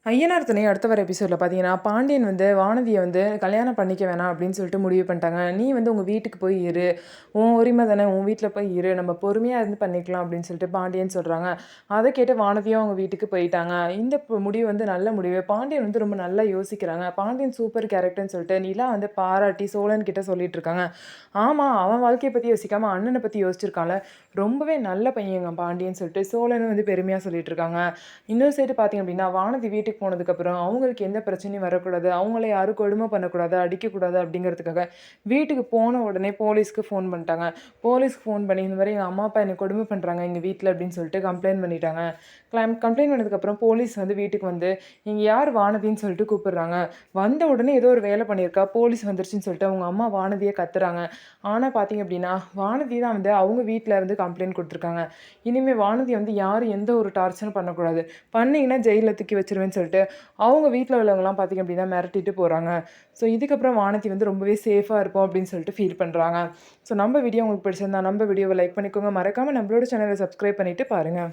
ஐயனார் துணை அடுத்த வர எபிசோடில் பார்த்தீங்கன்னா, பாண்டியன் வந்து வானதியை வந்து கல்யாணம் பண்ணிக்க வேணாம் அப்படின்னு சொல்லிட்டு முடிவு பண்ணிட்டாங்க. நீ வந்து உங்கள் வீட்டுக்கு போய் இரு, உன் உரிமை தானே, உன் வீட்டில் போய் இரு, நம்ம பொறுமையாக இருந்து பண்ணிக்கலாம் அப்படின்னு சொல்லிட்டு பாண்டியன் சொல்கிறாங்க. அதை கேட்டு வானதியும் அவங்க வீட்டுக்கு போயிட்டாங்க. இந்த முடிவு வந்து நல்ல முடிவு. பாண்டியன் வந்து ரொம்ப நல்லா யோசிக்கிறாங்க. பாண்டியன் சூப்பர் கேரக்டர்னு சொல்லிட்டு நிலா வந்து பாராட்டி சோழன் கிட்ட சொல்லிட்டு இருக்காங்க. ஆமாம், அவன் வாழ்க்கையை பற்றி யோசிக்காமல் அண்ணனை பற்றி யோசிச்சிருக்கான்ல, ரொம்பவே நல்ல பையங்க பாண்டியன்னு சொல்லிட்டு சோழனும் வந்து பெருமையாக சொல்லிட்டு இருக்காங்க. இன்னொரு சைடு பார்த்தீங்க அப்படின்னா, வானதி வீட்டுக்கு போனதுக்கப்புறம் அவங்களுக்கு எந்த பிரச்சனையும் வரக்கூடாது, அவங்கள யாரும் கொடுமை பண்ணக்கூடாது, அடிக்கக்கூடாது அப்படிங்கிறதுக்காக வீட்டுக்கு போன உடனே போலீஸ்க்கு ஃபோன் பண்ணிட்டாங்க. போலீஸ்க்கு ஃபோன் பண்ணி இந்த மாதிரி எங்கள் அம்மா அப்பா என்னை கொடுமை பண்ணுறாங்க எங்கள் வீட்டில் அப்படின்னு சொல்லிட்டு கம்ப்ளைண்ட் பண்ணிட்டாங்க. கம்ப்ளைண்ட் பண்ணதுக்கப்புறம் போலீஸ் வந்து வீட்டுக்கு வந்து இங்கே யார் வானதின்னு சொல்லிட்டு கூப்பிடுறாங்க. வந்த உடனே ஏதோ ஒரு வேலை பண்ணியிருக்கா, போலீஸ் வந்துருச்சுன்னு சொல்லிட்டு அவங்க அம்மா வானதியை கத்துறாங்க. ஆனால் பார்த்தீங்க அப்படின்னா, வானதி தான் வந்து அவங்க வீட்டில் வந்து கம்ப்ளைண்ட் கொடுத்துருக்காங்க. இனிமேல் வானதி வந்து யாரும் எந்த ஒரு டார்ச்சரும் பண்ணக்கூடாது, பண்ணீங்கன்னா ஜெயிலில் தூக்கி வச்சிருவேன்னு சொல்லிட்டு அவங்க வீட்டில் உள்ளவங்கலாம் பார்த்திங்க அப்படின்னா மிரட்டிட்டு போகிறாங்க. ஸோ இதுக்கப்புறம் வானதி வந்து ரொம்பவே சேஃபாக இருப்போம் அப்படின்னு சொல்லிட்டு ஃபீல் பண்ணுறாங்க. ஸோ நம்ம வீடியோ உங்களுக்கு பிடிச்சிருந்தா நம்ம வீடியோவை லைக் பண்ணிக்கோங்க. மறக்காமல் நம்மளோட சேனலை சப்ஸ்கிரைப் பண்ணிவிட்டு பாருங்கள்.